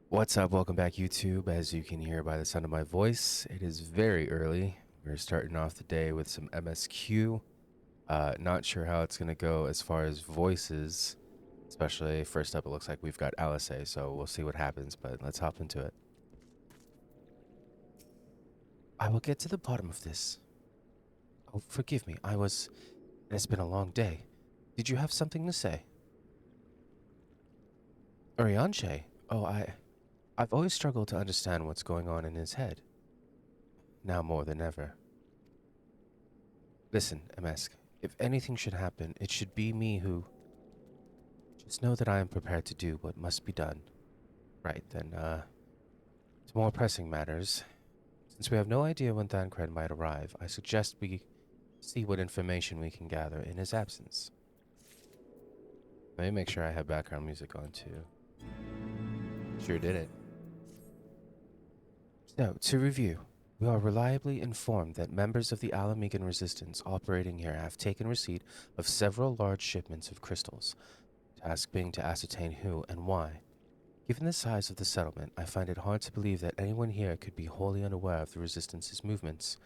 What's up? Welcome back, YouTube. As you can hear by the sound of my voice, it is very early. We're starting off the day with some MSQ. Not sure how it's going to go as far as voices, especially first up, it looks like we've got LSA, so we'll see what happens, but let's hop into it. I will get to the bottom of this. Oh, forgive me. It's been a long day. Did you have something to say? Orianche? I've always struggled to understand what's going on in his head. Now more than ever. Listen, MSQ, if anything should happen, it should be me who... Just know that I am prepared to do what must be done. Right, then, to more pressing matters. Since we have no idea when Thancred might arrive, I suggest we see what information we can gather in his absence. Let me make sure I have background music on, too. Sure did it. So, to review, we are reliably informed that members of the Alamegan resistance operating here have taken receipt of several large shipments of crystals, task being to ascertain who and why. Given the size of the settlement, I find it hard to believe that anyone here could be wholly unaware of the Resistance's movements.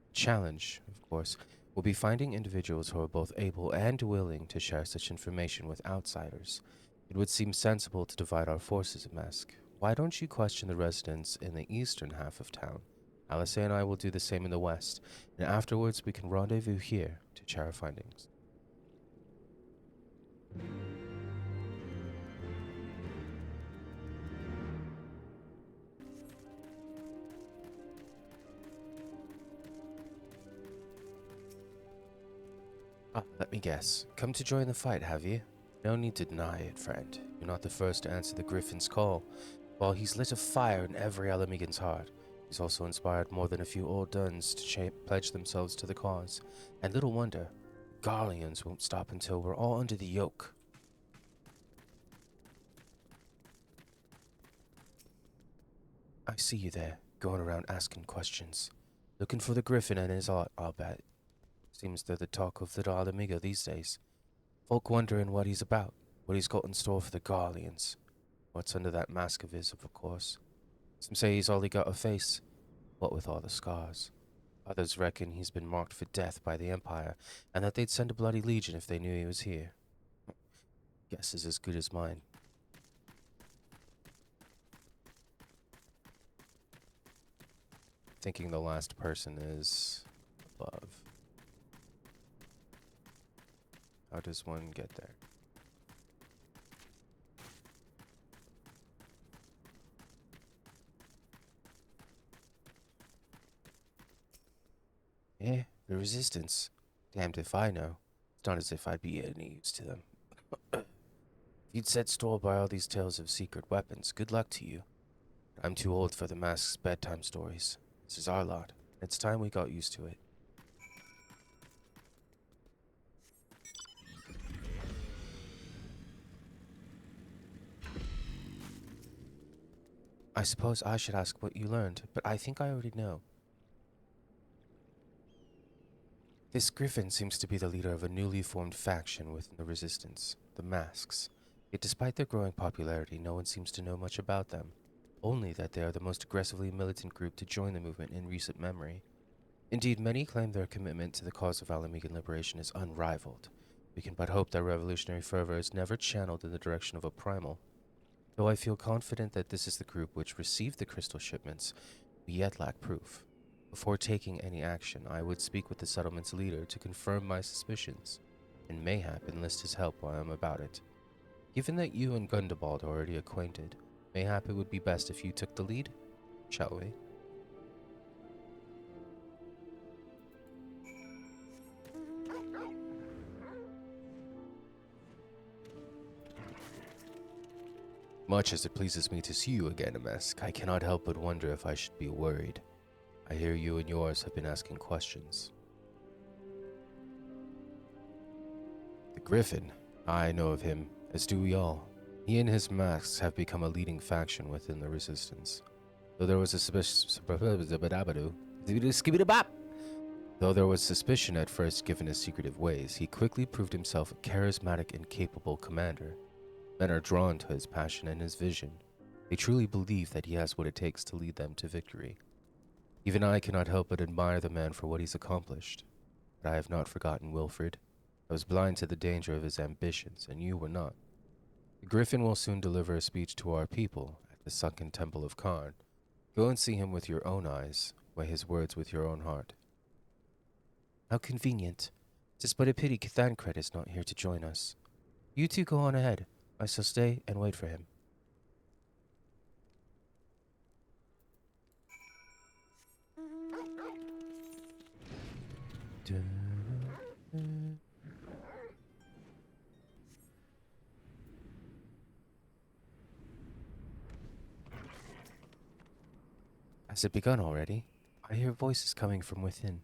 The challenge, of course, will be finding individuals who are both able and willing to share such information with outsiders. It would seem sensible to divide our forces, MSQ. Why don't you question the residents in the eastern half of town? Alice and I will do the same in the west, and afterwards we can rendezvous here to share our findings. Let me guess. Come to join the fight, have you? No need to deny it, friend. You're not the first to answer the Griffin's call. While he's lit a fire in every Alamegan's heart, he's also inspired more than a few old duns to pledge themselves to the cause. And little wonder, Garleans won't stop until we're all under the yoke. I see you there, going around asking questions. Looking for the Griffin and his art, I'll bet. Seems they're the talk of Little Alamega these days. Folk wondering what he's about, what he's got in store for the Garleans. What's under that mask of his, of course. Some say he's only got a face, what with all the scars. Others reckon he's been marked for death by the Empire, and that they'd send a bloody legion if they knew he was here. Guess is as good as mine. Thinking the last person is above. How does one get there? Yeah, the Resistance. Damned if I know. It's not as if I'd be any use to them. If you'd set store by all these tales of secret weapons, good luck to you. I'm too old for the Mask's bedtime stories. This is our lot. It's time we got used to it. I suppose I should ask what you learned, but I think I already know. This Griffin seems to be the leader of a newly formed faction within the Resistance, the Masks. Yet despite their growing popularity, no one seems to know much about them. Only that they are the most aggressively militant group to join the movement in recent memory. Indeed, many claim their commitment to the cause of Alamegan liberation is unrivaled. We can but hope their revolutionary fervor is never channeled in the direction of a primal. Though I feel confident that this is the group which received the crystal shipments, we yet lack proof. Before taking any action, I would speak with the settlement's leader to confirm my suspicions, and mayhap enlist his help while I'm about it. Given that you and Gundabald are already acquainted, mayhap it would be best if you took the lead, shall we? Much as it pleases me to see you again, MSQ, I cannot help but wonder if I should be worried. I hear you and yours have been asking questions. The Griffin, I know of him, as do we all. He and his masks have become a leading faction within the Resistance. Though there was a Though there was suspicion at first given his secretive ways, he quickly proved himself a charismatic and capable commander. Men are drawn to his passion and his vision. They truly believe that he has what it takes to lead them to victory. Even I cannot help but admire the man for what he's accomplished. But I have not forgotten Wilfred. I was blind to the danger of his ambitions, and you were not. The Griffin will soon deliver a speech to our people at the sunken temple of Karn. Go and see him with your own eyes, weigh his words with your own heart. How convenient. 'Tis but a pity Thancred is not here to join us. You two go on ahead. I shall stay and wait for him. Has it begun already? I hear voices coming from within.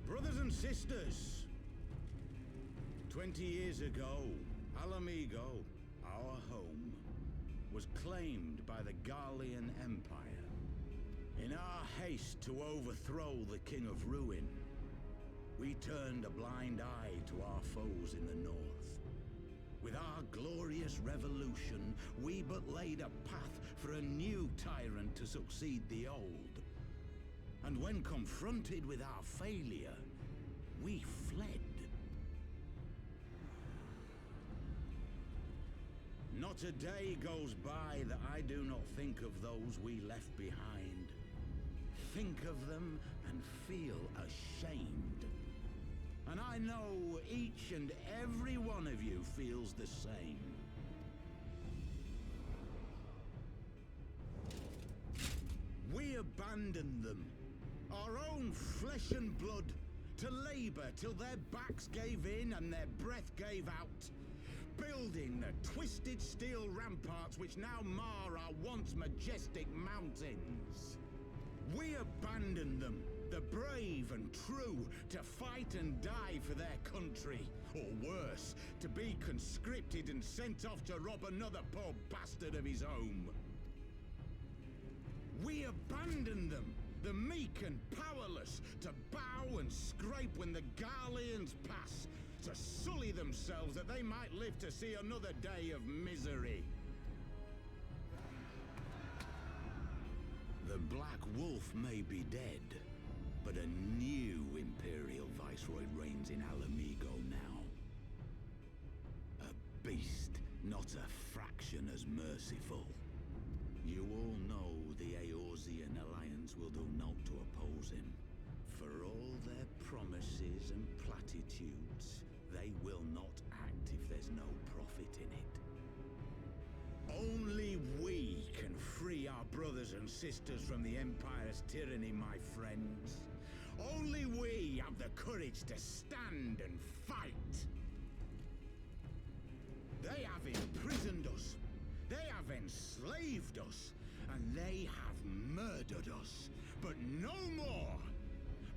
Brothers and sisters, 20 years ago, Alamigo, our home, was claimed by the Garlean Empire. In our haste to overthrow the King of Ruin, we turned a blind eye to our foes in the north. With our glorious revolution, we but laid a path for a new tyrant to succeed the old. And when confronted with our failure, we fled. Not a day goes by that I do not think of those we left behind. Think of them and feel ashamed. And I know each and every one of you feels the same. We abandoned them, our own flesh and blood, to labor till their backs gave in and their breath gave out, building the twisted steel ramparts which now mar our once majestic mountains. We abandoned them, the brave and true, to fight and die for their country, or worse, to be conscripted and sent off to rob another poor bastard of his home. We abandoned them, the meek and powerless, to bow and scrape when the Garleans pass, to sully themselves that they might live to see another day of misery. The Black Wolf may be dead, but a new Imperial Viceroy reigns in Alamigo now. A beast, not a fraction as merciful. You all know the Eorzean Alliance will do naught to oppose him. For all their promises and platitudes, they will not act if there's no profit in it. Only we can free our brothers and sisters from the Empire's tyranny, my friends. Only we have the courage to stand and fight. They have imprisoned us. They have enslaved us, and they have murdered us. But no more!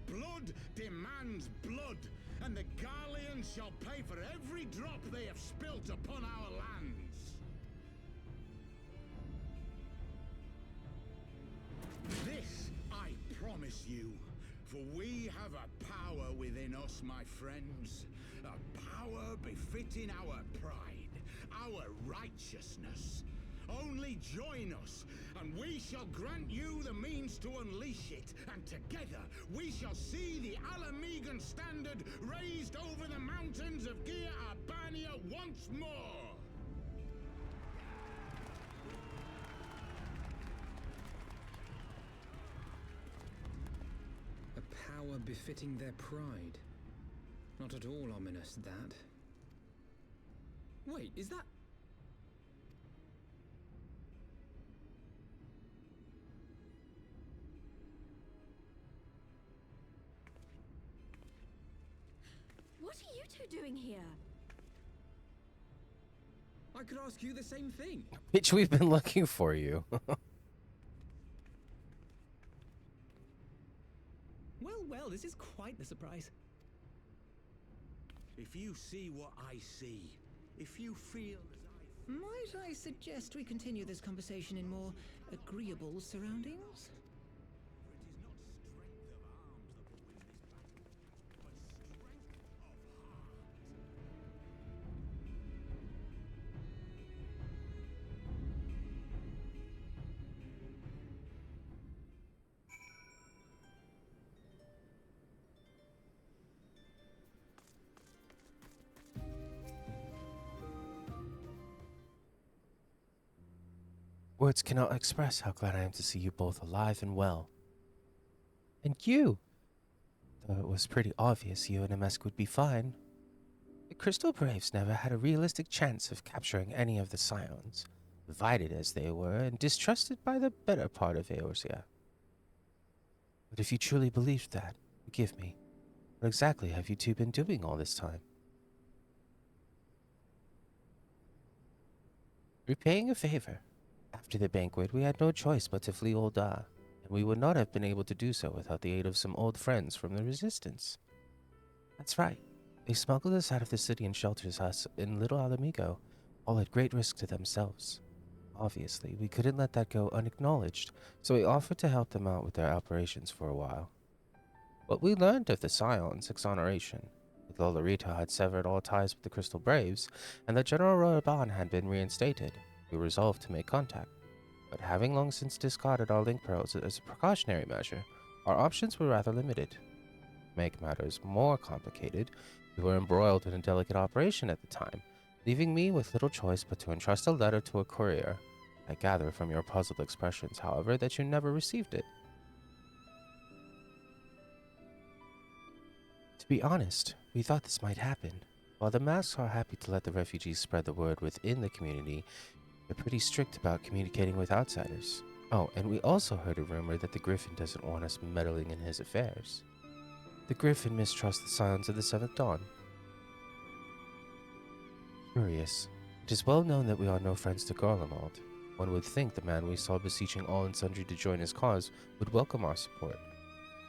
Blood demands blood, and the Garleans shall pay for every drop they have spilt upon our lands. This I promise you, for we have a power within us, my friends. A power befitting our pride, our righteousness. Only join us, and we shall grant you the means to unleash it, and together we shall see the Alamigan standard raised over the mountains of Gia Albania once more! A power befitting their pride. Not at all ominous, that. Wait, is that... What are you two doing here? I could ask you the same thing. Bitch, we've been looking for you. Well, this is quite the surprise. If you see what I see, if you feel as I feel, Might I suggest we continue this conversation in more agreeable surroundings? for it is not strength of arms that will win this battle, but strength of heart. Words cannot express how glad I am to see you both alive and well. And you! Though it was pretty obvious you and MSQ would be fine. The Crystal Braves never had a realistic chance of capturing any of the Scions, divided as they were and distrusted by the better part of Eorzea. But if you truly believed that, forgive me. What exactly have you two been doing all this time? Repaying a favor. After the banquet, we had no choice but to flee Ul'dah, and we would not have been able to do so without the aid of some old friends from the Resistance. That's right. They smuggled us out of the city and shelters us in Little Alamigo, all at great risk to themselves. Obviously, we couldn't let that go unacknowledged, so we offered to help them out with their operations for a while. What we learned of the Scion's exoneration, that Lolorito had severed all ties with the Crystal Braves, and that General Roraban had been reinstated, we resolved to make contact. But having long since discarded our link pearls as a precautionary measure, our options were rather limited. To make matters more complicated, we were embroiled in a delicate operation at the time, leaving me with little choice but to entrust a letter to a courier. I gather from your puzzled expressions, however, that you never received it. To be honest, we thought this might happen. While the masks are happy to let the refugees spread the word within the community, they're pretty strict about communicating with outsiders. Oh, and we also heard a rumor that the Griffin doesn't want us meddling in his affairs. The Griffin mistrusts the Scions of the Seventh Dawn. Curious. It is well known that we are no friends to Garlemald. One would think the man we saw beseeching all and sundry to join his cause would welcome our support.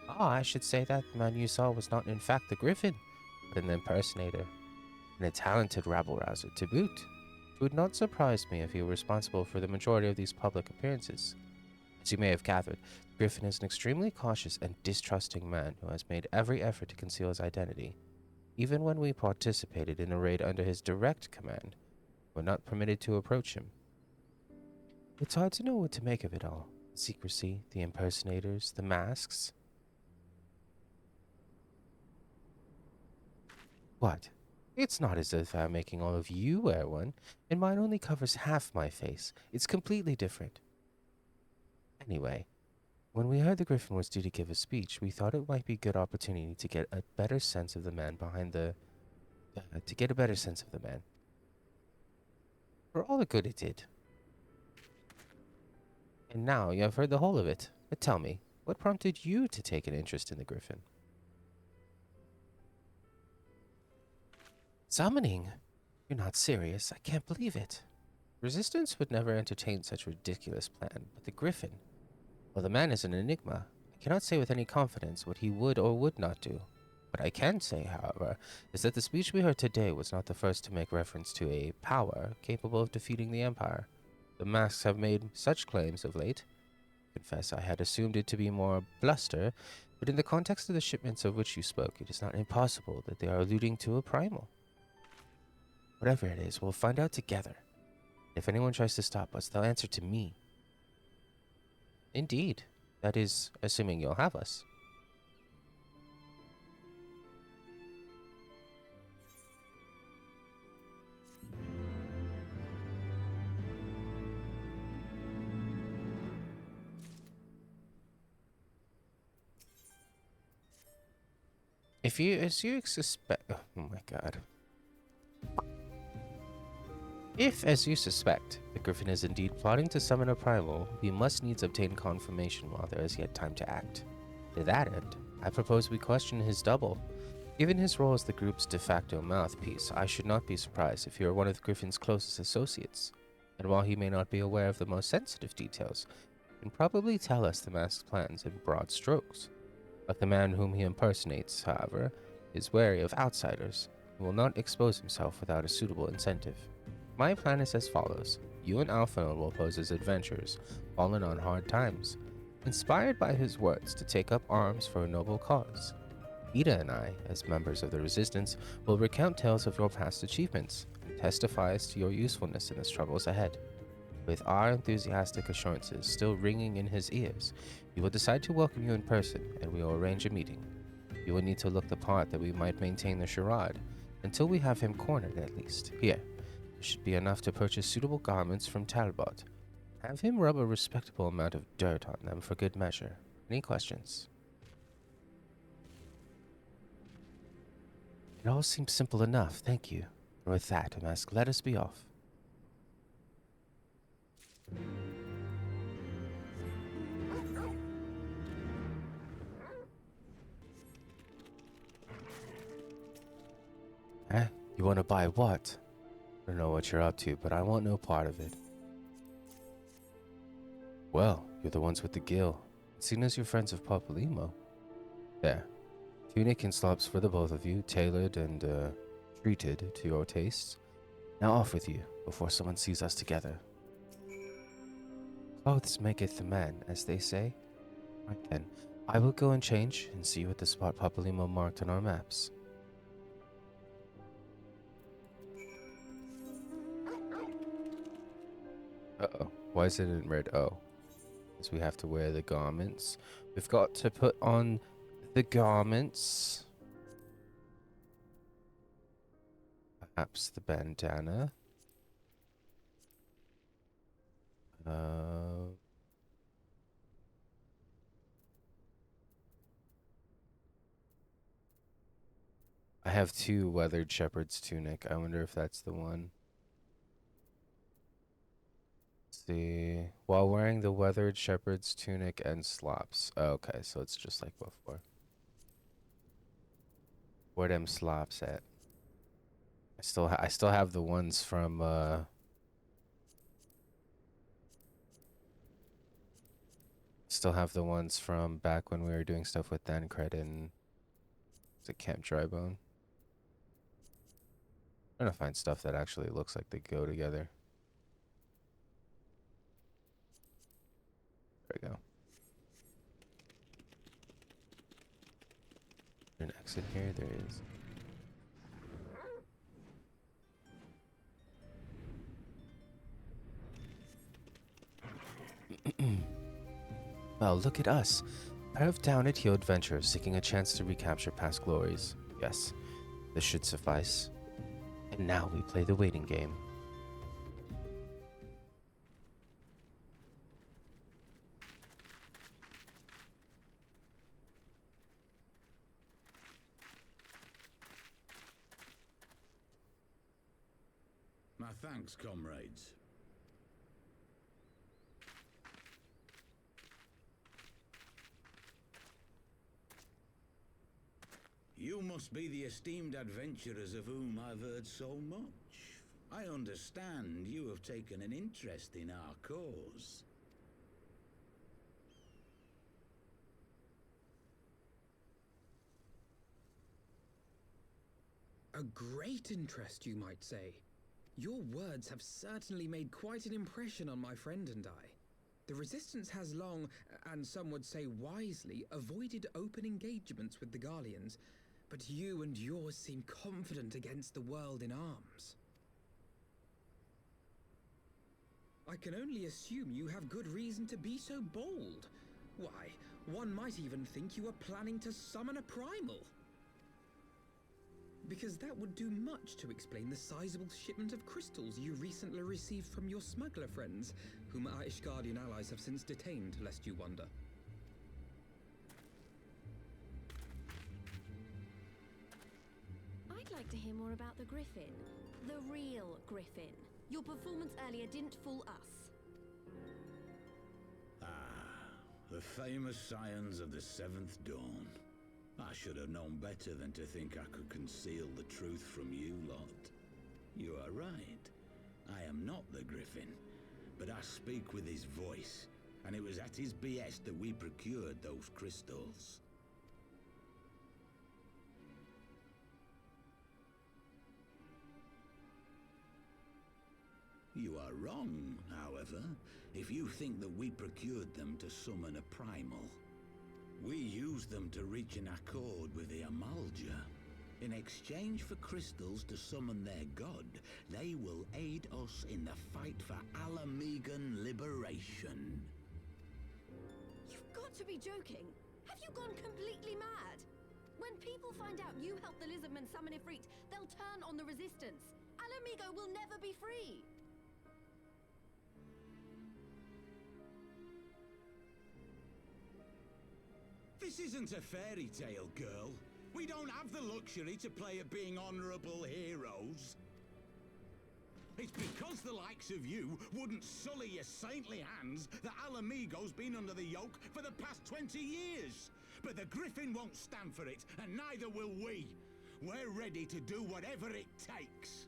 Ah, I should say that the man you saw was not in fact the Griffin, but an impersonator, and a talented rabble-rouser to boot. It would not surprise me if he were responsible for the majority of these public appearances. As you may have gathered, Griffin is an extremely cautious and distrusting man who has made every effort to conceal his identity. Even when we participated in a raid under his direct command, we were not permitted to approach him. It's hard to know what to make of it all. The secrecy, the impersonators, the masks. What? It's not as if I'm making all of you wear one, and mine only covers half my face. It's completely different. Anyway, when we heard the Griffin was due to give a speech, we thought it might be a good opportunity to get a better sense of the man behind the... For all the good it did. And now you have heard the whole of it. But tell me, what prompted you to take an interest in the Griffin? Summoning? You're not serious. I can't believe it. Resistance would never entertain such a ridiculous plan, but the Griffin... Well, the man is an enigma. I cannot say with any confidence what he would or would not do. What I can say, however, is that the speech we heard today was not the first to make reference to a power capable of defeating the Empire. The masks have made such claims of late. Confess I had assumed it to be more bluster, but in the context of the shipments of which you spoke, it is not impossible that they are alluding to a primal. Whatever it is, we'll find out together. If anyone tries to stop us, they'll answer to me. Indeed. That is, assuming you'll have us. As you suspect... Oh my god. If, as you suspect, the Griffin is indeed plotting to summon a primal, we must needs obtain confirmation while there is yet time to act. To that end, I propose we question his double. Given his role as the group's de facto mouthpiece, I should not be surprised if he were one of the Griffin's closest associates. And while he may not be aware of the most sensitive details, he can probably tell us the mask's plans in broad strokes. Like the man whom he impersonates, however, is wary of outsiders. He will not expose himself without a suitable incentive. My plan is as follows. You and Alpha will pose as adventurers, fallen on hard times, inspired by his words to take up arms for a noble cause. Ida and I, as members of the Resistance, will recount tales of your past achievements and testify as to your usefulness in the struggles ahead. With our enthusiastic assurances still ringing in his ears, he will decide to welcome you in person, and we will arrange a meeting. You will need to look the part that we might maintain the charade, until we have him cornered at least. Here, this should be enough to purchase suitable garments from Talbot. Have him rub a respectable amount of dirt on them for good measure. Any questions? It all seems simple enough, thank you. And with that, MSQ, let us be off. Eh? You want to buy what? I don't know what you're up to, but I want no part of it. Well, you're the ones with the gill. Seen as you're friends of Papalymo. There. Tunic and slops for the both of you, tailored and, treated to your tastes. Now off with you, before someone sees us together. Clothes maketh the man, as they say. Right then, I will go and change, and see you at the spot Papalymo marked on our maps. Uh-oh. Why is it in red? Oh. Because we have to wear the garments. We've got to put on the garments. Perhaps the bandana. I have 2 weathered shepherd's tunic. I wonder if that's the one. Let's see. While wearing the weathered shepherd's tunic and slops. Oh, okay, so it's just like before. Where them slops at? I still have the ones from still have the ones from back when we were doing stuff with Dancred and Camp Drybone. I'm trying to find stuff that actually looks like they go together. There we go. An exit here? There is. Well, look at us. A pair of down-at-heel adventurers seeking a chance to recapture past glories. Yes, this should suffice. And now we play the waiting game. My thanks, comrades. You must be the esteemed adventurers of whom I've heard so much. I understand you have taken an interest in our cause. A great interest, you might say. Your words have certainly made quite an impression on my friend and I. The Resistance has long, and some would say wisely, avoided open engagements with the Garleans, but you and yours seem confident against the world in arms. I can only assume you have good reason to be so bold. Why, one might even think you are planning to summon a primal. Because that would do much to explain the sizable shipment of crystals you recently received from your smuggler friends, whom our Ishgardian allies have since detained, lest you wonder. I'd like to hear more about the Griffin. The real Griffin. Your performance earlier didn't fool us. The famous scions of the Seventh Dawn. I should have known better than to think I could conceal the truth from you lot. You are right. I am not the Griffin, but I speak with his voice, and it was at his behest that we procured those crystals. You are wrong, however, if you think that we procured them to summon a primal. We used them to reach an accord with the Amalja. In exchange for crystals to summon their god, they will aid us in the fight for Alamegan liberation. You've got to be joking. Have you gone completely mad? When people find out you helped the lizardmen summon Ifrit, they'll turn on the resistance. Alamigo will never be free. This isn't a fairy tale, girl. We don't have the luxury to play at being honorable heroes. It's because the likes of you wouldn't sully your saintly hands that Alamigo's been under the yoke for the past 20 years. But the Griffin won't stand for it, and neither will we. We're ready to do whatever it takes.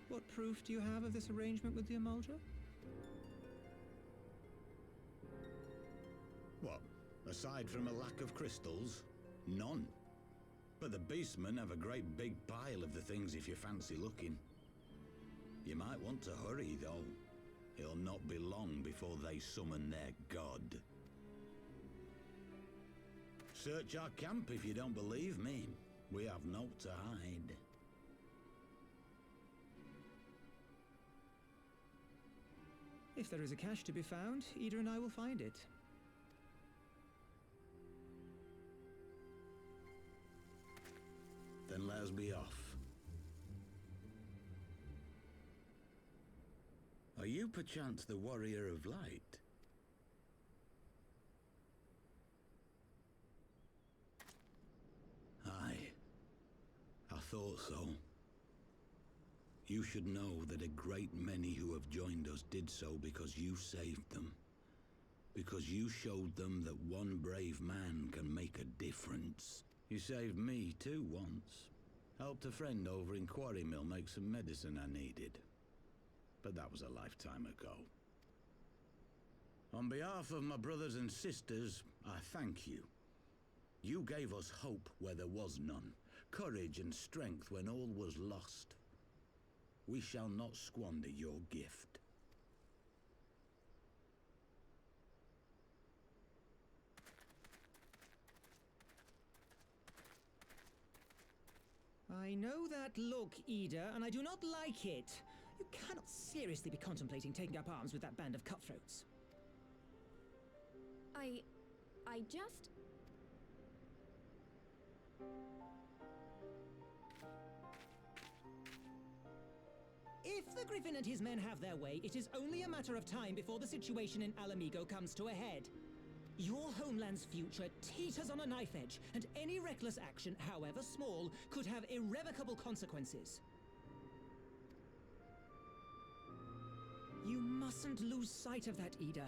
What proof do you have of this arrangement with the Amalja? What? Aside from a lack of crystals? None. But the beastmen have a great big pile of the things if you fancy looking. You might want to hurry, though. It'll not be long before they summon their god. Search our camp if you don't believe me. We have naught to hide. If there is a cache to be found, Ida and I will find it. Then let us be off. Are you perchance the Warrior of Light? Aye. I thought so. You should know that a great many who have joined us did so because you saved them. Because you showed them that one brave man can make a difference. You saved me too once. Helped a friend over in Quarry Mill make some medicine I needed. But that was a lifetime ago. On behalf of my brothers and sisters, I thank you. You gave us hope where there was none, courage and strength when all was lost. We shall not squander your gift. I know that look, Ida, and I do not like it. You cannot seriously be contemplating taking up arms with that band of cutthroats. I just... If the Griffin and his men have their way, it is only a matter of time before the situation in Alamigo comes to a head. Your homeland's future teeters on a knife edge, and any reckless action, however small, could have irrevocable consequences. You mustn't lose sight of that, Ida.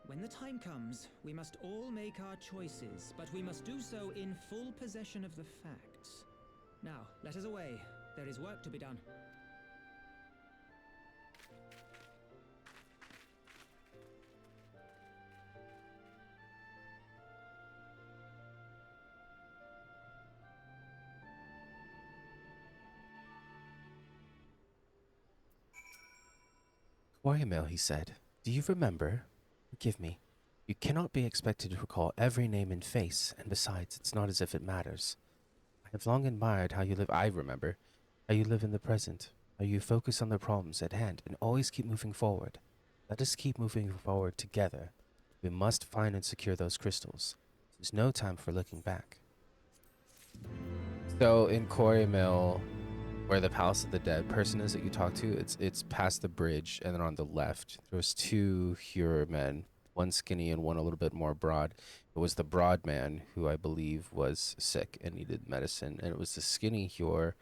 When the time comes, we must all make our choices, but we must do so in full possession of the facts. Now, let us away. There is work to be done. Warrior, he said. Do you remember? Forgive me. You cannot be expected to recall every name and face, and besides, it's not as if it matters. I have long admired how you live. I remember how you live in the present, how you focus on the problems at hand and always keep moving forward. Let us keep moving forward together. We must find and secure those crystals. There's no time for looking back. So in Quarry Mill, where the Palace of the Dead person is that you talk to, it's past the bridge, and then on the left, there was two Hura men, one skinny and one a little bit more broad. It was the broad man who I believe was sick and needed medicine, and it was the skinny Hura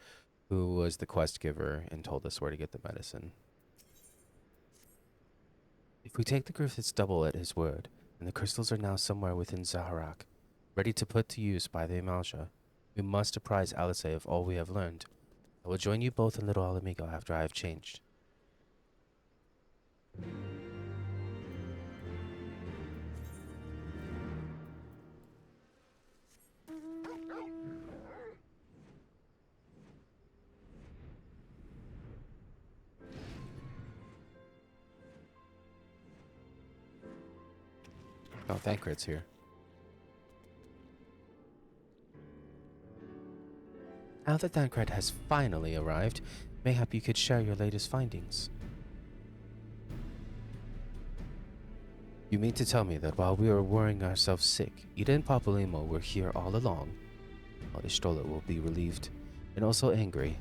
who was the quest giver and told us where to get the medicine. If we take the Griffith's double at his word, and the crystals are now somewhere within Zaharak, ready to put to use by the Amalja, we must apprise Alice of all we have learned. I will join you both in Little Alamigo after I have changed. Oh, Thancred's here. Now that Thancred has finally arrived, mayhap you could share your latest findings. You mean to tell me that while we were worrying ourselves sick, Ida and Papalymo were here all along? Well, Ishtola will be relieved, and also angry.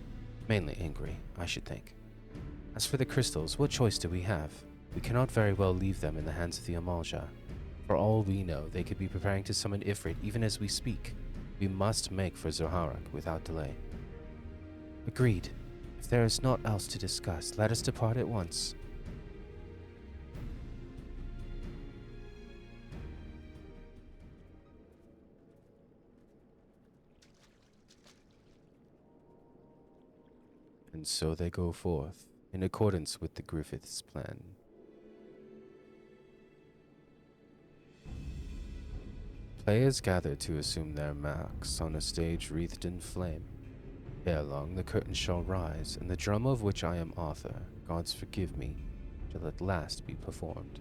Mainly angry, I should think. As for the crystals, what choice do we have? We cannot very well leave them in the hands of the Amalja. For all we know, they could be preparing to summon Ifrit even as we speak. We must make for Zoharak without delay. Agreed. If there is naught else to discuss, let us depart at once. And so they go forth, in accordance with the Griffiths' plan. Players gather to assume their marks on a stage wreathed in flame. Ere long the curtain shall rise, and the drama of which I am author, gods forgive me, shall at last be performed.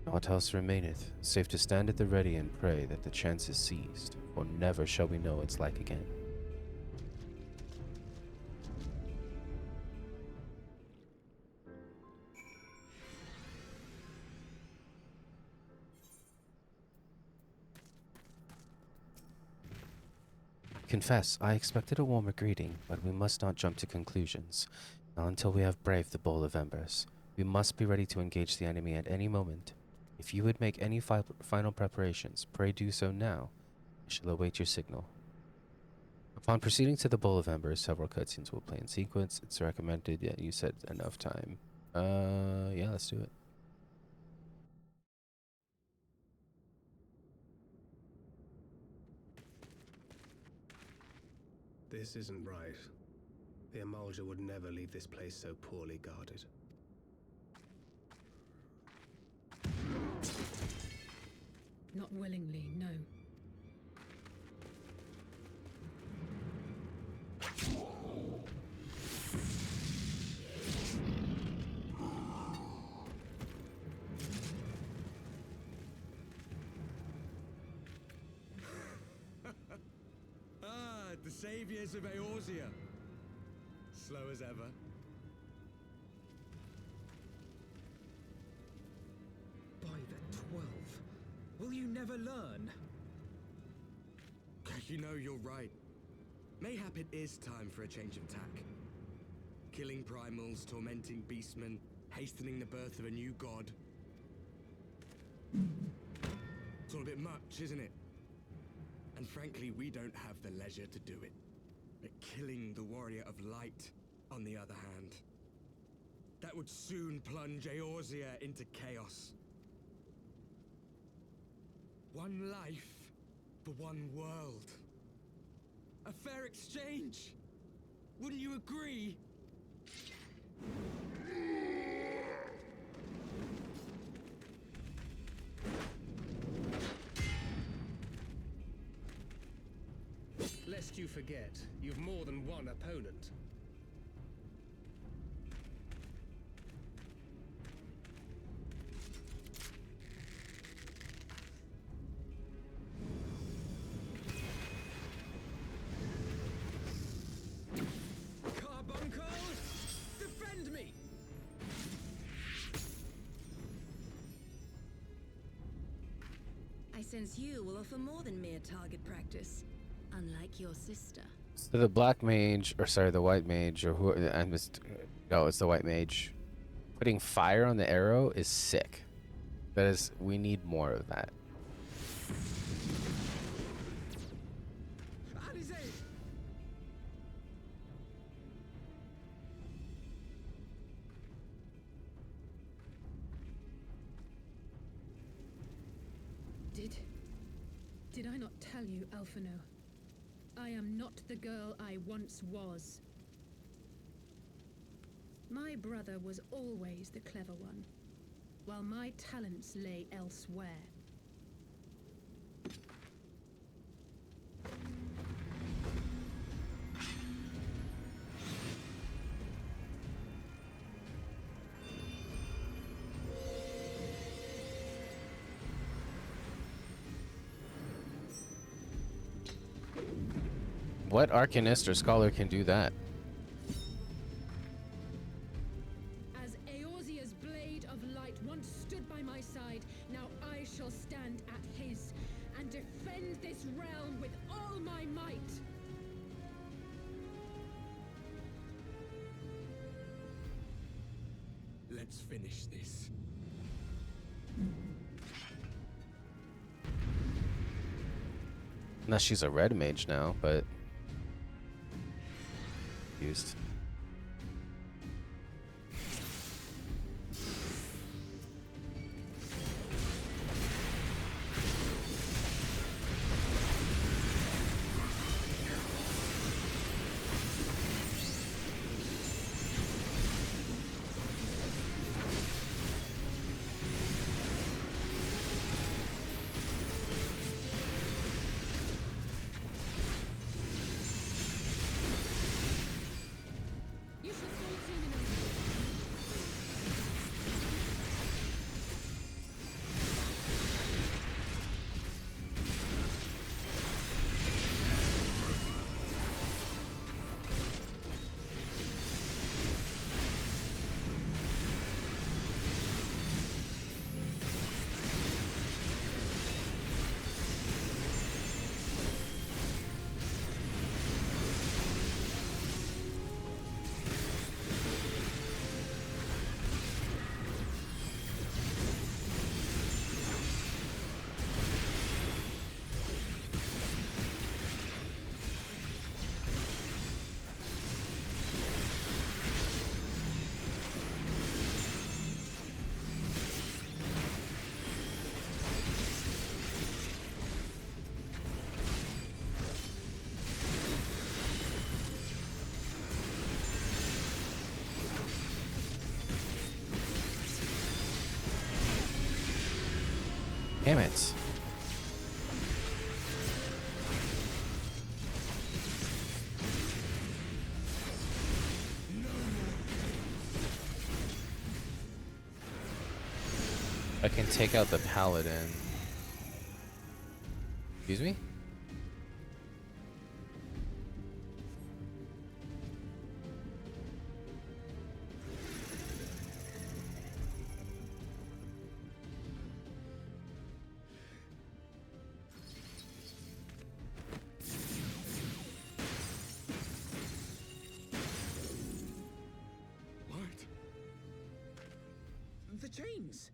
Naught else remaineth, save to stand at the ready and pray that the chance is seized, for never shall we know its like again. Confess, I expected a warmer greeting, but we must not jump to conclusions. Not until we have braved the Bowl of Embers. We must be ready to engage the enemy at any moment. If you would make any final preparations, pray do so now. I shall await your signal. Upon proceeding to the Bowl of Embers, several cutscenes will play in sequence. It's recommended. Yeah, you said enough time. Yeah, let's do it. This isn't right. The Amalja would never leave this place so poorly guarded. Not willingly, no. The saviors of Eorzea. Slow as ever. By the 12, will you never learn? You know, you're right. Mayhap it is time for a change of tack. Killing primals, tormenting beastmen, hastening the birth of a new god. It's all a bit much, isn't it? And frankly, we don't have the leisure to do it. But killing the warrior of light, on the other hand, that would soon plunge Eorzea into chaos. One life for one world. A fair exchange. Wouldn't you agree? Lest you forget, you've more than one opponent. Carbuncles, defend me! I sense you will offer more than mere target practice, unlike your sister. So the black mage, or sorry, the white mage, or who? No, it's the white mage. Putting fire on the arrow is sick. That is, we need more of that. Did I not tell you, Alphino? I am not the girl I once was. My brother was always the clever one, while my talents lay elsewhere. What arcanist or scholar can do that? As Eorzea's blade of light once stood by my side, now I shall stand at his and defend this realm with all my might. Let's finish this. Unless she's a red mage now, but used. You shall fall soon enough. Damn it. I can take out the paladin. Excuse me? What? The chains!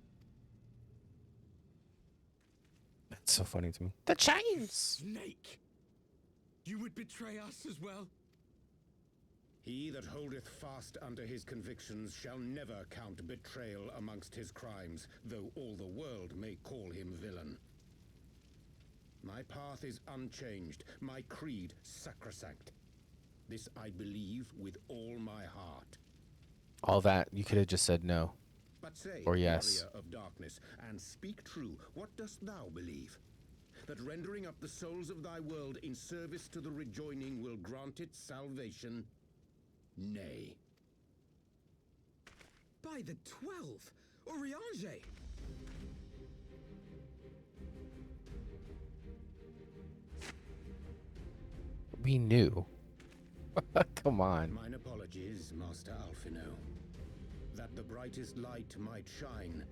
That's so funny to me. The chains! Snake! You would betray us as well? He that holdeth fast unto his convictions shall never count betrayal amongst his crimes, though all the world may call him villain. My path is unchanged, my creed sacrosanct. This I believe with all my heart. All that, you could have just said no. But say, Or yes. warrior of darkness, and speak true, what dost thou believe? That rendering up the souls of thy world in service to the rejoining will grant it salvation? Nay. By the 12! Oriange! We knew. Come on. Mine apologies, Master Alphino. That the brightest light might shine,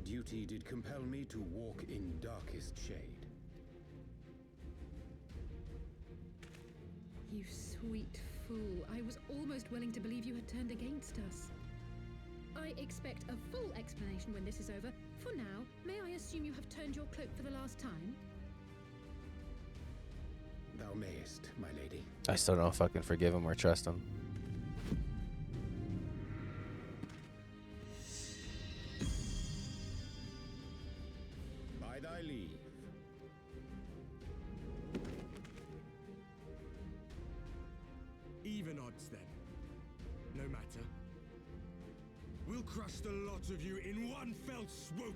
duty did compel me to walk in darkest shade. You sweet fool. I was almost willing to believe you had turned against us. I expect a full explanation when this is over. For now, may I assume you have turned your cloak for the last time? Thou mayest, my lady. I still don't know if I can forgive him or trust him. By thy leave. Even odds then. No matter. We'll crush the lot of you in one fell swoop!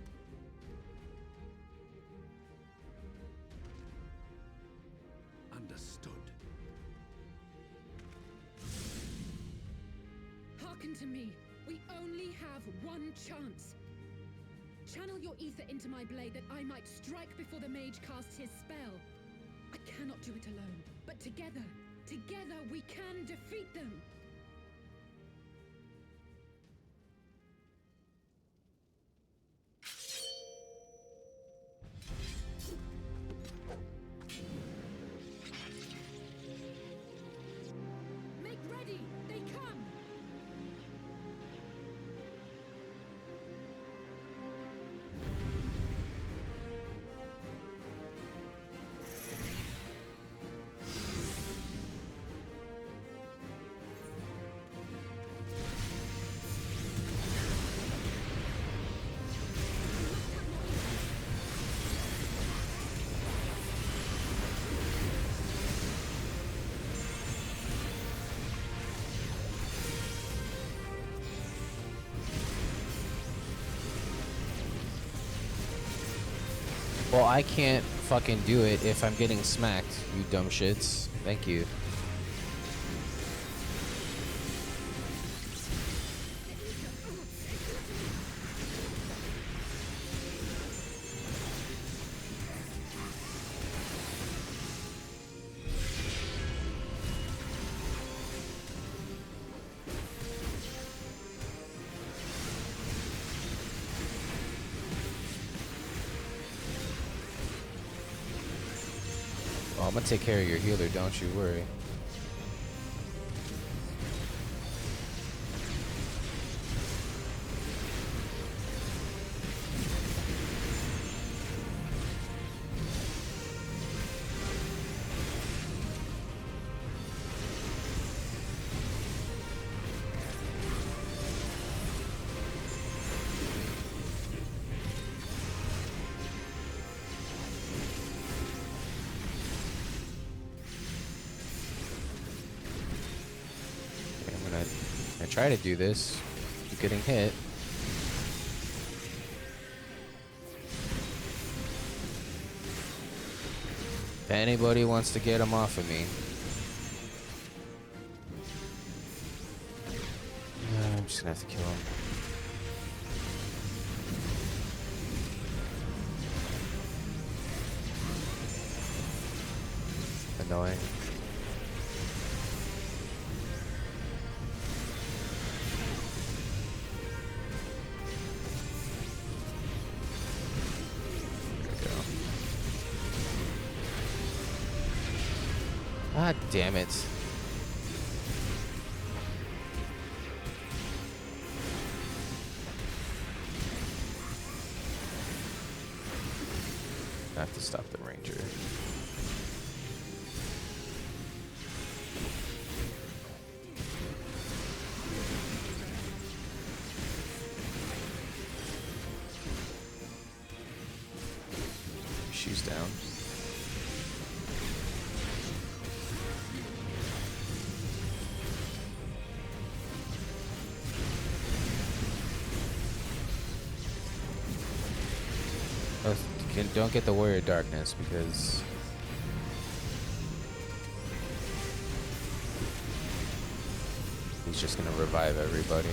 Understood. Hearken to me. We only have one chance. Channel your ether into my blade that I might strike before the mage casts his spell. I cannot do it alone, but together Together we can defeat them. Make ready! They come! Well, I can't fucking do it if I'm getting smacked, you dumb shits. Thank you. Oh, I'm gonna take care of your healer, don't you worry. I try to do this. Keep getting hit. If anybody wants to get him off of me, I'm just gonna have to kill him. Annoying. God damn it. I have to stop the ranger. She's down. Don't get the warrior darkness because he's just gonna revive everybody.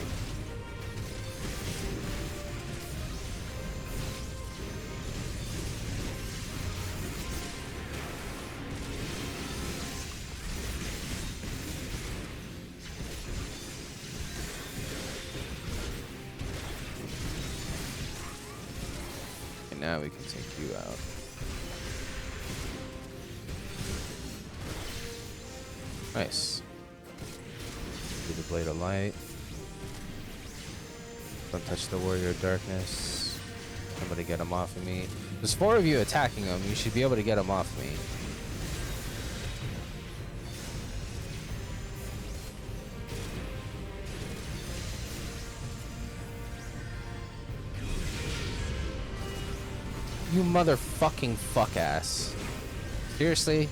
Now we can take you out. Nice. Do the blade of light. Don't touch the warrior of darkness. Somebody get him off of me. There's 4 of you attacking him. You should be able to get him off me. You motherfucking fuck ass. Seriously?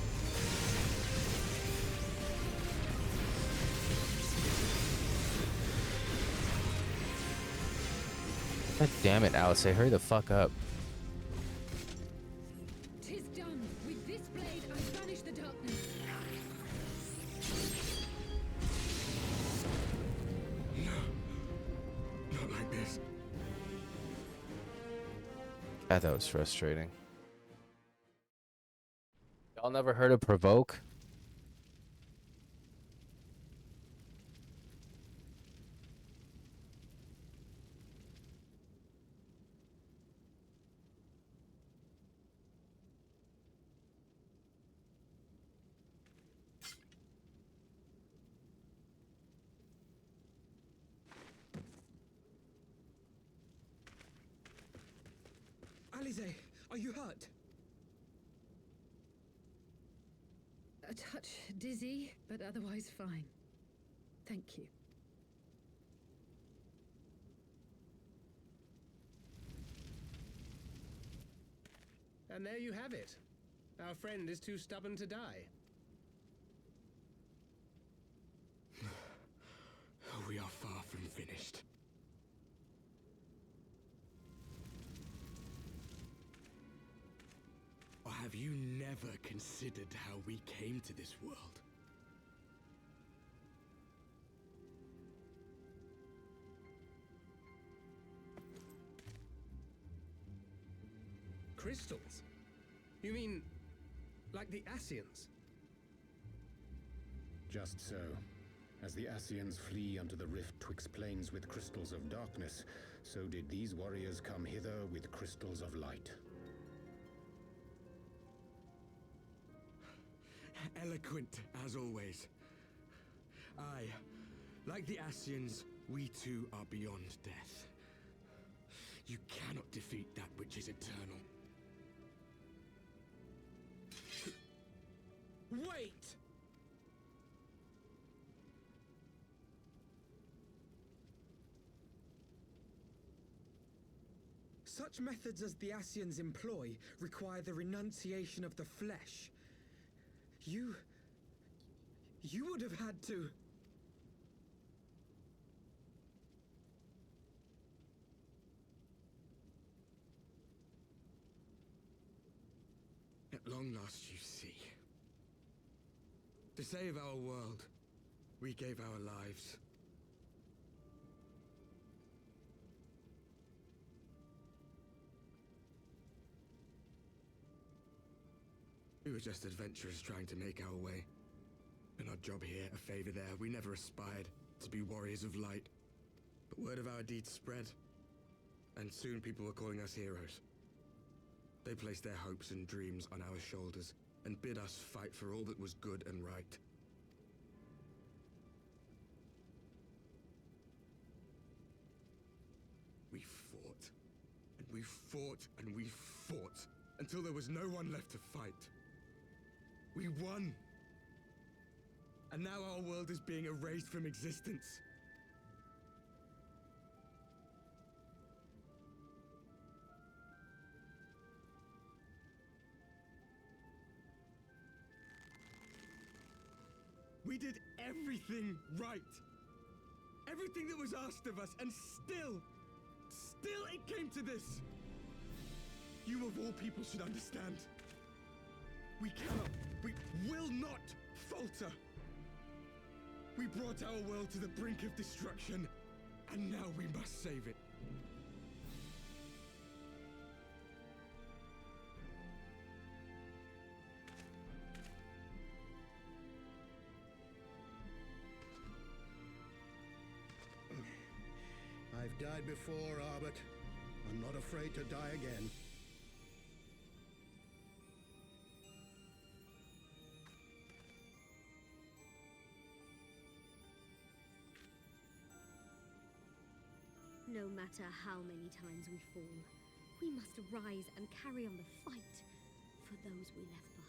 God damn it, Alice. Hurry the fuck up. Tis done. With this blade, I banish the darkness. No. Not like this. God, that was frustrating. Y'all never heard of provoke? Alize, are you hurt? A touch dizzy, but otherwise fine. Thank you. And there you have it. Our friend is too stubborn to die. We are far from finished. Or have you never considered how we came to this world? Crystals? You mean, like the Ascians? Just so. As the Ascians flee unto the rift twixt planes with crystals of darkness, so did these warriors come hither with crystals of light. Eloquent, as always. Aye, like the Ascians, we too are beyond death. You cannot defeat that which is eternal. Wait! Such methods as the Ascians employ require the renunciation of the flesh. You would have had to... At long last, you see. To save our world, we gave our lives. We were just adventurers trying to make our way. An odd job here, a favor there. We never aspired to be warriors of light. But word of our deeds spread, and soon people were calling us heroes. They placed their hopes and dreams on our shoulders, and bid us fight for all that was good and right. We fought, and we fought, and we fought, until there was no one left to fight. We won! And now our world is being erased from existence. We did everything right. Everything that was asked of us, and still it came to this. You of all people should understand. We cannot, we will not falter. We brought our world to the brink of destruction, and now we must save it. I've died before, Arbet. I'm not afraid to die again. No matter how many times we fall, we must rise and carry on the fight for those we left behind.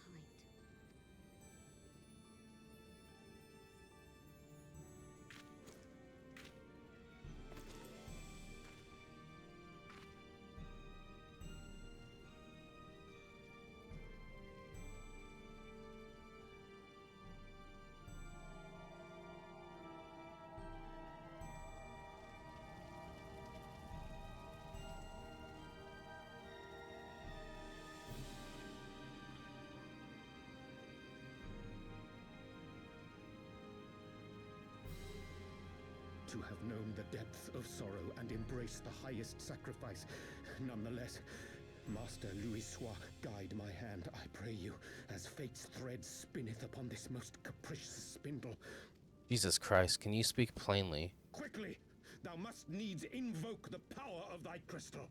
To have known the depth of sorrow and embraced the highest sacrifice. Nonetheless, Master Louis Sois, guide my hand, I pray you, as fate's thread spinneth upon this most capricious spindle. Jesus Christ, can you speak plainly? Quickly! Thou must needs invoke the power of thy crystal.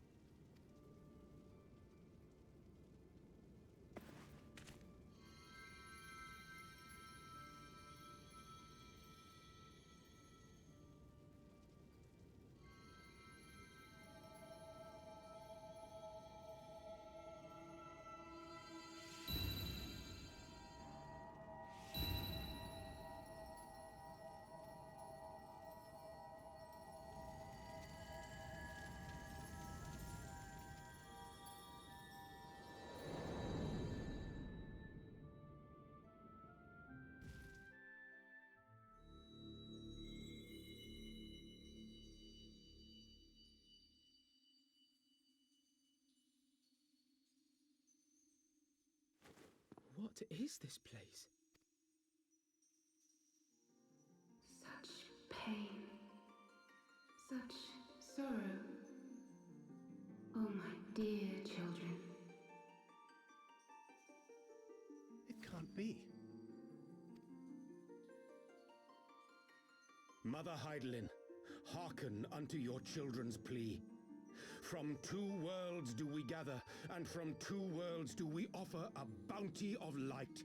What is this place? Such pain. Such sorrow. Oh, my dear children. It can't be. Mother Heidelin, hearken unto your children's plea. From two worlds do we gather, and from two worlds do we offer a bounty of light.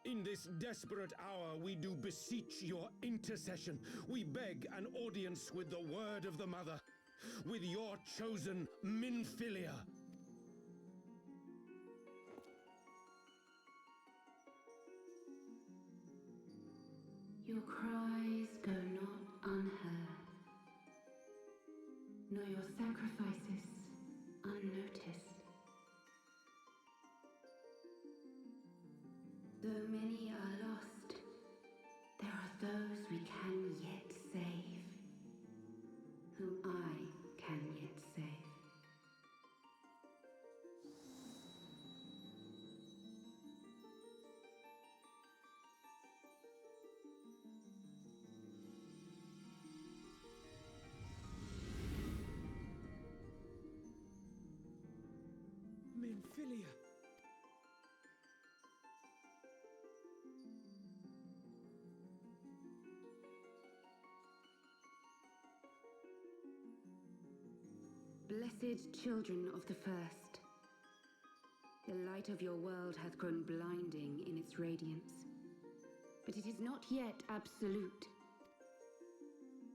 In this desperate hour we do beseech your intercession. We beg an audience with the word of the mother, with your chosen Minfilia. Your cries go not unheard, nor your sacrifices unnoticed. Though many are lost, there are those we can yet save, whom I can yet save. Minfilia! Blessed children of the first, the light of your world hath grown blinding in its radiance, but it is not yet absolute.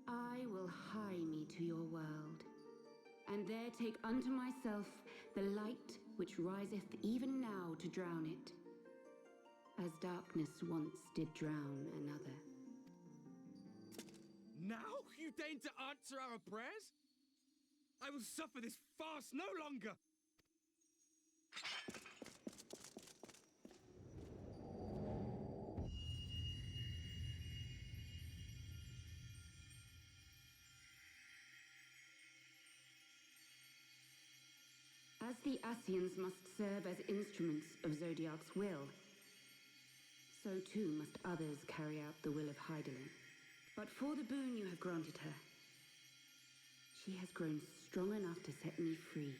I will hie me to your world, and there take unto myself the light which riseth even now to drown it, as darkness once did drown another. Now you deign to answer our prayers? I will suffer this farce no longer! As the Ascians must serve as instruments of Zodiac's will, so too must others carry out the will of Heidelin. But for the boon you have granted her, she has grown strong enough to set me free,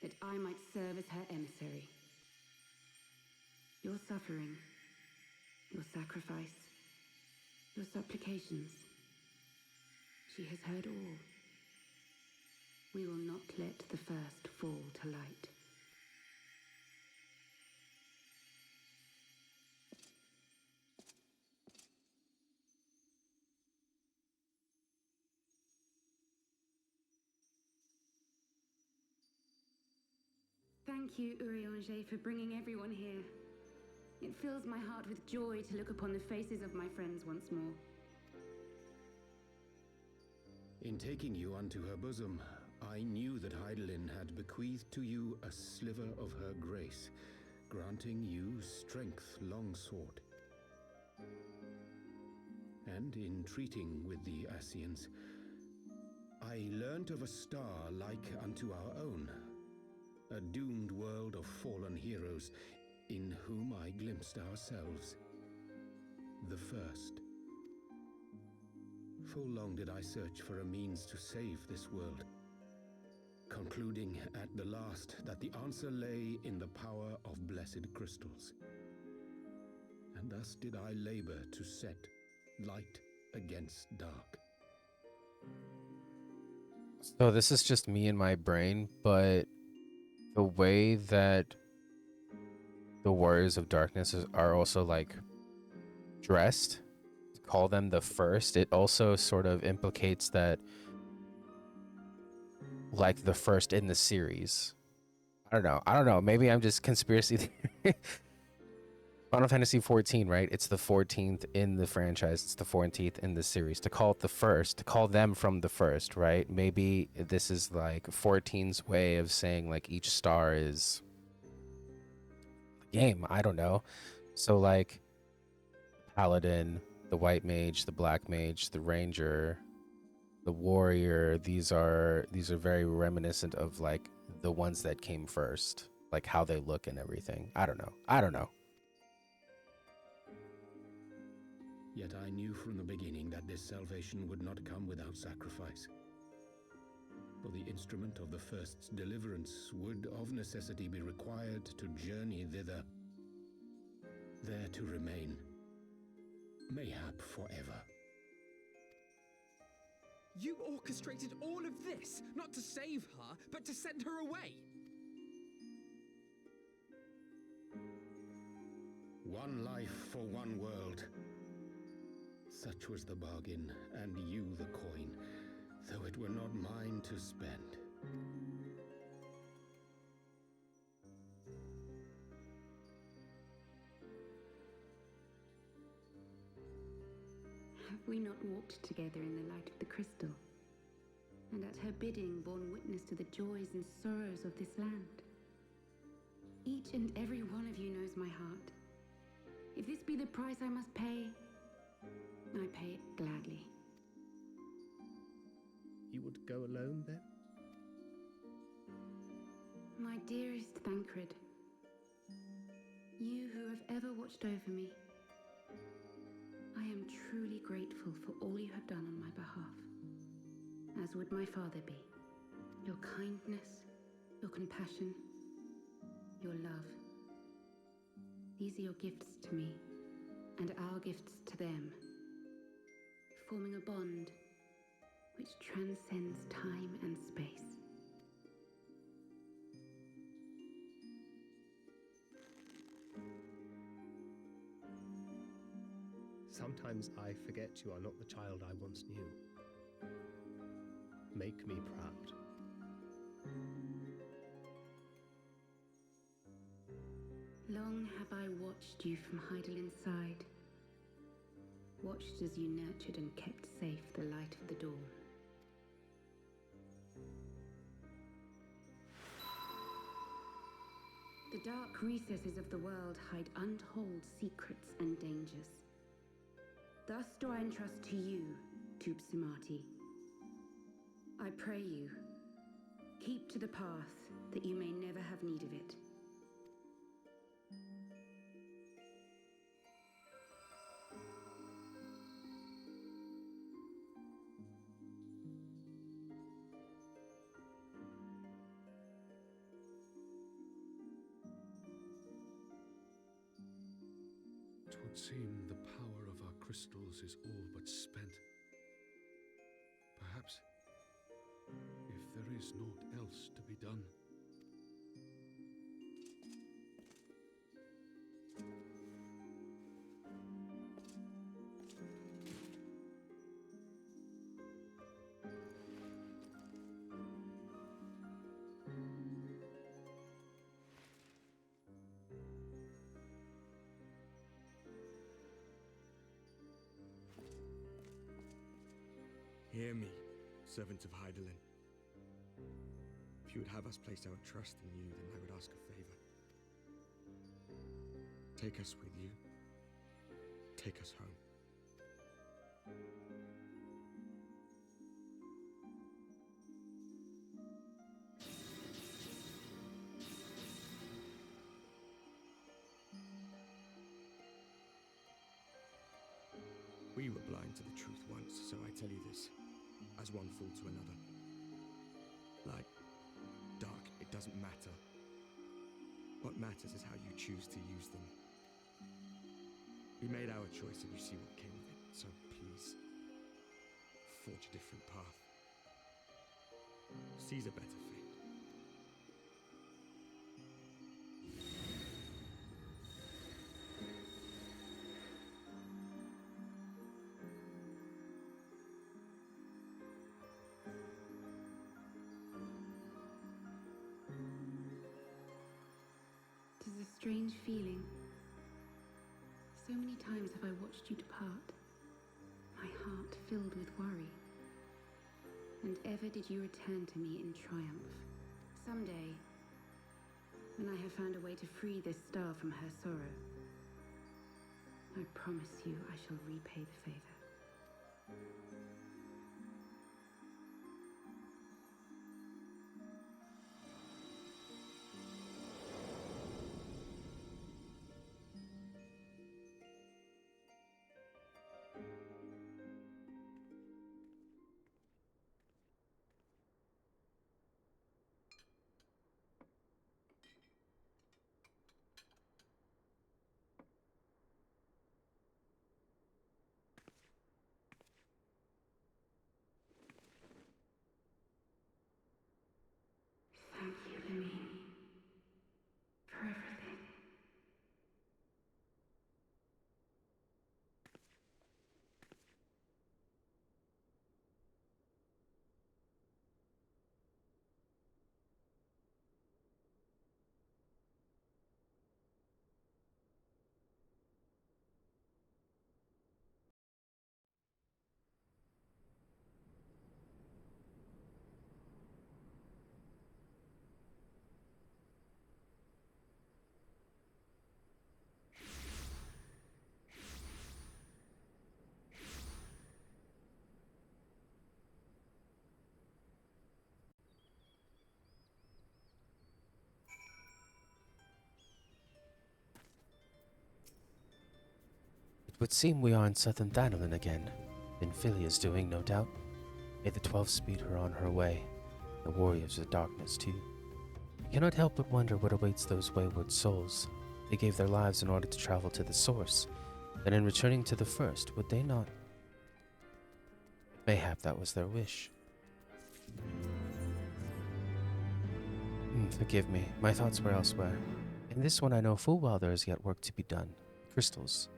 that I might serve as her emissary. Your suffering, your sacrifice, your supplications, she has heard all. We will not let the first fall to light. Thank you, Urianger, for bringing everyone here. It fills my heart with joy to look upon the faces of my friends once more. In taking you unto her bosom, I knew that Heidelin had bequeathed to you a sliver of her grace, granting you strength long sought. And in treating with the Ascians, I learnt of a star like unto our own, a doomed world of fallen heroes, in whom I glimpsed ourselves, the first. Full long did I search for a means to save this world, concluding at the last that the answer lay in the power of blessed crystals. And thus did I labor to set light against dark. So this is just me in my brain, but the way that the Warriors of Darkness are also like dressed, to call them the first, it also sort of implicates that like the first in the series. I don't know. Maybe I'm just conspiracy theory. Final Fantasy 14, right? It's the 14th in the franchise. It's the 14th in the series. To call it the first, to call them from the first, right? Maybe this is like 14's way of saying like each star is the game. I don't know. So like Paladin, the White Mage, the Black Mage, the Ranger, the Warrior, these are very reminiscent of like the ones that came first. like how they look and everything. I don't know. Yet I knew from the beginning that this salvation would not come without sacrifice. For the instrument of the first's deliverance would of necessity be required to journey thither, there to remain, mayhap forever. You orchestrated all of this, not to save her, but to send her away. One life for one world. Such was the bargain, and you the coin, though it were not mine to spend. Have we not walked together in the light of the crystal, and at her bidding borne witness to the joys and sorrows of this land? Each and every one of you knows my heart. If this be the price I must pay, I pay it gladly. You would go alone, then? My dearest Thancred, you who have ever watched over me, I am truly grateful for all you have done on my behalf, as would my father be. Your kindness, your compassion, your love. These are your gifts to me, and our gifts to them, forming a bond which transcends time and space. Sometimes I forget you are not the child I once knew. Make me proud. Long have I watched you from Heidelin's side, watched as you nurtured and kept safe the light of the dawn. The dark recesses of the world hide untold secrets and dangers. Thus do I entrust to you, Tupsimati. I pray you, keep to the path that you may never have need of it. Twould seem the power of our crystals is all but spent. Perhaps, if there is naught else to be done. Hear me, servant of Heidelin. If you would have us place our trust in you, then I would ask a favor. Take us with you. Take us home. We were blind to the truth once, so I tell you this, as one fool to another. Light, dark, it doesn't matter. What matters is how you choose to use them. We made our choice and you see what came of it, so please, forge a different path. Seize a better fate. Tis a strange feeling. So many times have I watched you depart, my heart filled with worry. And ever did you return to me in triumph. Someday, when I have found a way to free this star from her sorrow, I promise you I shall repay the favor. would seem we are in southern Thanalan again. Then Philia's doing, no doubt. May the 12 speed her on her way. The warriors of darkness, too. I cannot help but wonder what awaits those wayward souls. They gave their lives in order to travel to the source. Then in returning to the first, would they not? Mayhap that was their wish. Forgive me, my thoughts were elsewhere. In this one I know full well there is yet work to be done. Crystals.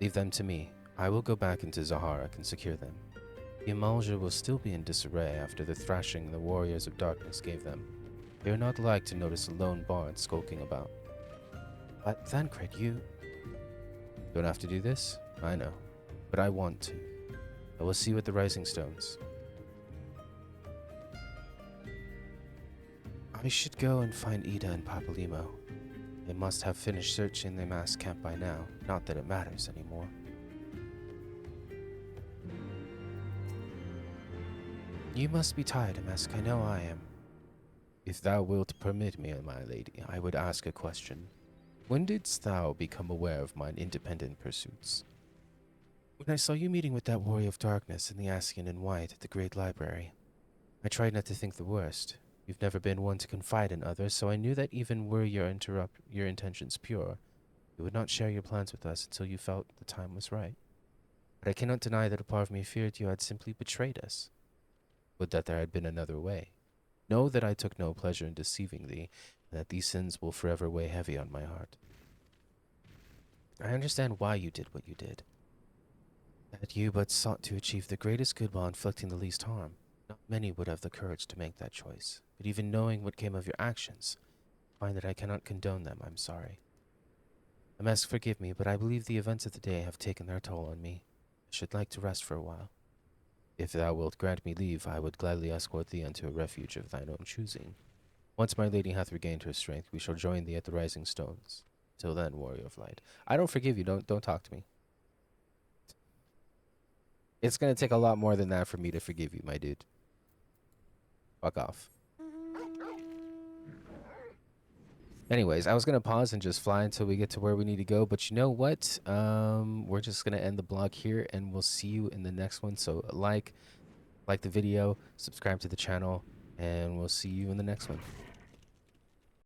Leave them to me. I will go back into Zaharak and secure them. The Imalja will still be in disarray after the thrashing the warriors of darkness gave them. They are not like to notice a lone bard skulking about. But Thancred, you... Don't have to do this? I know. But I want to. I will see you at the Rising Stones. I should go and find Ida and Papalimo. They must have finished searching the mass camp by now. Not that it matters anymore. You must be tired, Amask. I know I am. If thou wilt permit me, my lady, I would ask a question. When didst thou become aware of mine independent pursuits? When I saw you meeting with that warrior of darkness and the Ascian in white at the Great Library. I tried not to think the worst. You've never been one to confide in others, so I knew that even were your intentions pure, you would not share your plans with us until you felt the time was right. But I cannot deny that a part of me feared you had simply betrayed us. Would that there had been another way. Know that I took no pleasure in deceiving thee, and that these sins will forever weigh heavy on my heart. I understand why you did what you did. That you but sought to achieve the greatest good while inflicting the least harm. Not many would have the courage to make that choice, but even knowing what came of your actions, I find that I cannot condone them. I'm sorry. Amask, forgive me, but I believe the events of the day have taken their toll on me. I should like to rest for a while. If thou wilt grant me leave, I would gladly escort thee unto a refuge of thine own choosing. Once my lady hath regained her strength, we shall join thee at the Rising Stones. Till then, warrior of light. I don't forgive you. Don't talk to me. It's gonna take a lot more than that for me to forgive you, my dude. Fuck off. Anyways, I was gonna pause and just fly until we get to where we need to go, but you know what? We're just gonna end the blog here, and we'll see you in the next one. So like the video, subscribe to the channel, and we'll see you in the next one.